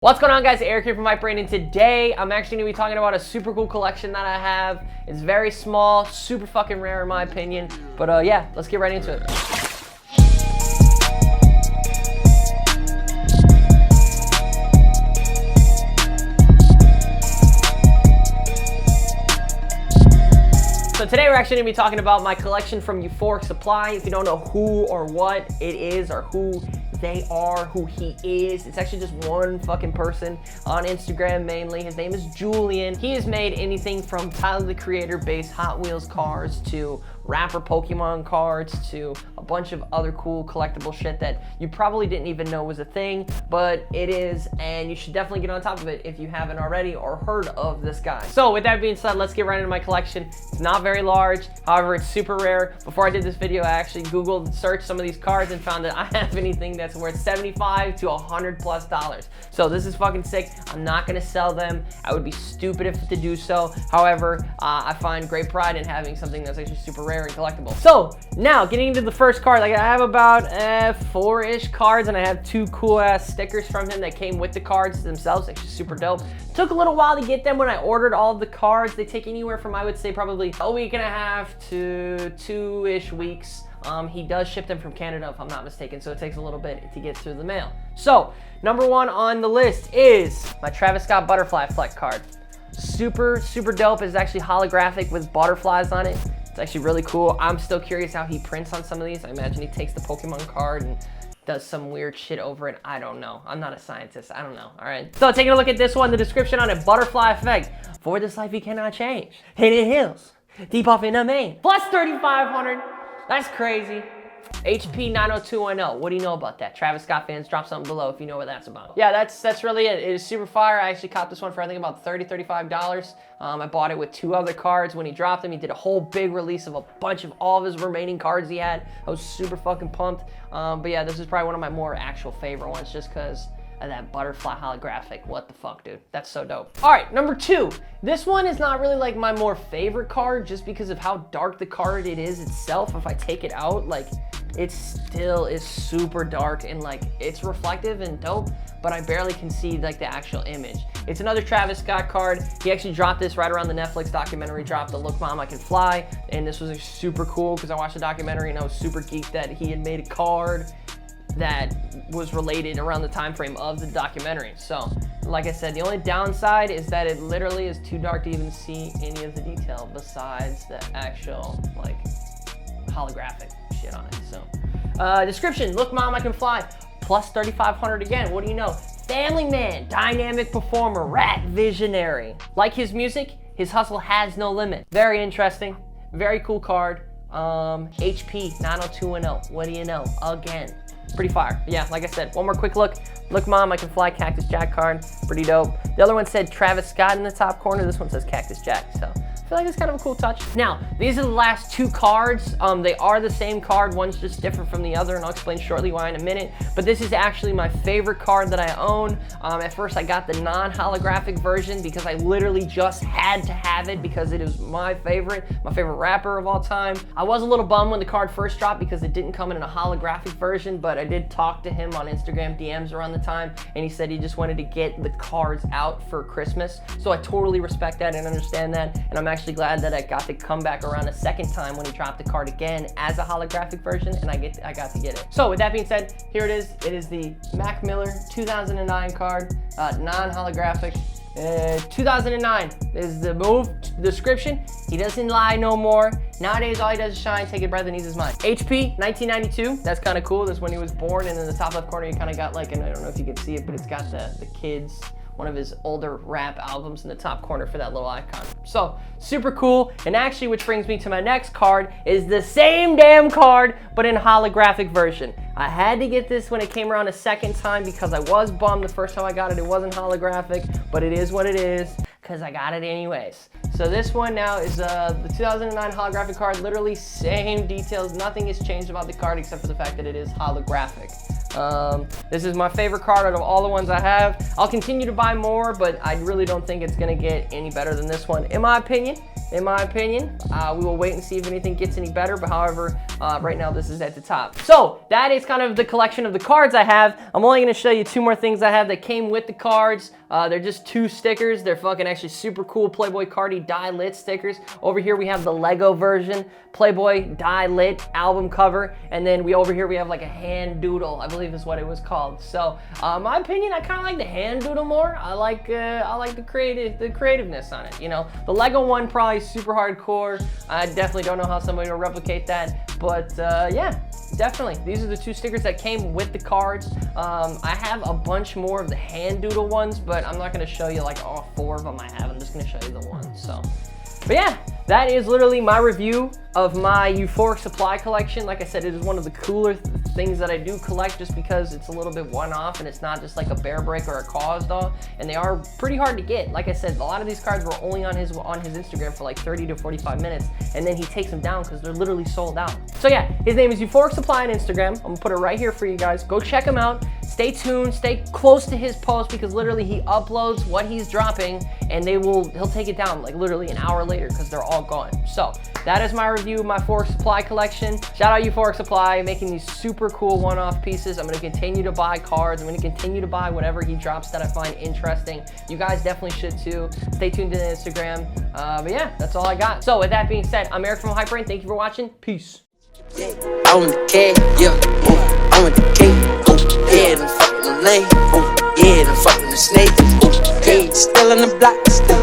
What's going on, guys? Eric here from my brain, and today I'm actually going to be talking about a super cool collection that I have. It's very small, super fucking rare in my opinion, but yeah, let's get right into it. So today we're actually going to be talking about my collection from Euphoric Supply. If you don't know who or what it is or who they are, who he is, it's actually just one fucking person on Instagram mainly. His name is Julian. He has made anything from Tyler the Creator based Hot Wheels cars to rapper Pokemon cards to a bunch of other cool collectible shit that you probably didn't even know was a thing, but it is, and you should definitely get on top of it if you haven't already or heard of this guy. So with that being said, let's get right into my collection. It's not very large, however it's super rare. Before I did this video, I actually Googled, searched some of these cards and found that I have anything that's worth $75 to $100+. So this is fucking sick. I'm not gonna sell them. I would be stupid if to do so. However, I find great pride in having something that's actually super rare and collectible. So now getting into the first card, like I have about 4-ish cards, and I have 2 cool ass stickers from him that came with the cards themselves. Actually super dope. Took a little while to get them when I ordered all of the cards. They take anywhere from, I would say, probably a week and a half to 2-ish weeks. He does ship them from Canada if I'm not mistaken, so it takes a little bit to get through the mail. So number 1 on the list is my Travis Scott Butterfly Flex card. Super dope. It's actually holographic with butterflies on it. It's actually really cool. I'm still curious how he prints on some of these. I imagine he takes the Pokemon card and does some weird shit over it. I don't know. I'm not a scientist. I don't know. All right. So taking a look at this one, the description on it: butterfly effect. For this life he cannot change. Hidden hills, deep off in the main. Plus 3,500. That's crazy. HP 90210. What do you know about that? Travis Scott fans, drop something below if you know what that's about. Yeah, that's really it. It is super fire. I actually caught this one for I think about $35. I bought it with 2 other cards when he dropped them. He did a whole big release of a bunch of all of his remaining cards he had. I was super fucking pumped. But yeah, this is probably one of my more actual favorite ones just because of that butterfly holographic. What the fuck, dude? That's so dope. All right, number 2. This one is not really like my more favorite card just because of how dark the card it is itself. If I take it out, like, it still is super dark and like it's reflective and dope, but I barely can see like the actual image. It's another Travis Scott card. He actually dropped this right around the Netflix documentary drop, the Look Mom, I Can Fly, and this was super cool because I watched the documentary and I was super geeked that he had made a card that was related around the time frame of the documentary. So like I said, the only downside is that it literally is too dark to even see any of the detail besides the actual like holographic shit on it. So description: Look Mom, I Can Fly. Plus 3,500 again. What do you know? Family man, dynamic performer, rat visionary. Like his music, his hustle has no limit. Very interesting, very cool card. HP 90210. What do you know? Again, pretty fire. But yeah, like I said, one more quick look. Look Mom, I Can Fly Cactus Jack card. Pretty dope. The other one said Travis Scott in the top corner. This one says Cactus Jack. So I feel like it's kind of a cool touch. Now, these are the last 2 cards. They are the same card. One's just different from the other, and I'll explain shortly why in a minute. But this is actually my favorite card that I own. At first, I got the non-holographic version because I literally just had to have it because it is my favorite rapper of all time. I was a little bummed when the card first dropped because it didn't come in a holographic version, but I did talk to him on Instagram DMs around the time, and he said he just wanted to get the cards out for Christmas. So I totally respect that and understand that, and I'm actually glad that I got to come back around a second time when he dropped the card again as a holographic version, and I got to get it. So with that being said, here it is. It is the Mac Miller 2009 card, non-holographic. 2009 is the move. Description: he doesn't lie no more. Nowadays, all he does is shine, take a breath, and ease his mind. HP 1992. That's kind of cool. That's when he was born, and in the top left corner, you kind of got like, and I don't know if you can see it, but it's got the kids, one of his older rap albums in the top corner for that little icon. So super cool. And actually, which brings me to my next card, is the same damn card but in holographic version. I had to get this when it came around a second time because I was bummed the first time I got it. It wasn't holographic, but it is what it is because I got it anyways. So this one now is the 2009 holographic card. Literally same details. Nothing has changed about the card except for the fact that it is holographic. This is my favorite card out of all the ones I have. I'll continue to buy more, but I really don't think it's gonna get any better than this one, in my opinion. In my opinion, we will wait and see if anything gets any better, but however, right now this is at the top. So that is kind of the collection of the cards I have. I'm only gonna show you 2 more things I have that came with the cards. They're just 2 stickers. They're fucking actually super cool Playboy Cardi die lit stickers. Over here we have the Lego version, Playboy die lit album cover, and then over here we have like a hand doodle, I believe is what it was called. So, my opinion, I kind of like the hand doodle more. I like the creativeness on it. You know, the Lego one probably super hardcore. I definitely don't know how somebody will replicate that, but yeah, definitely. These are the 2 stickers that came with the cards. I have a bunch more of the hand doodle ones, but I'm not gonna show you like all 4 of them I have. I'm just gonna show you the one. So, but yeah, that is literally my review of my Euphoric supply collection. Like I said, it is one of the cooler things that I do collect just because it's a little bit one-off and it's not just like a bear break or a cause doll, and they are pretty hard to get. Like I said, a lot of these cards were only on his Instagram for like 30 to 45 minutes, and then he takes them down because they're literally sold out. So yeah, his name is Euphoric Supply on Instagram. I'm gonna put it right here for you guys. Go check him out. Stay tuned, stay close to his post because literally he uploads what he's dropping and he'll take it down like literally an hour later because they're all gone. So that is my review of my Euphoric Supply collection. Shout out Euphoric Supply, making these super cool one-off pieces. I'm gonna continue to buy cards. I'm gonna continue to buy whatever he drops that I find interesting. You guys definitely should too. Stay tuned to the Instagram. But yeah, that's all I got. So with that being said, I'm Eric from Hyper. Thank you for watching. Peace. I want the cat, yeah, I want the cake, yeah, I'm fucking the lane, yeah, I'm fucking the snake, yeah, still on the block, still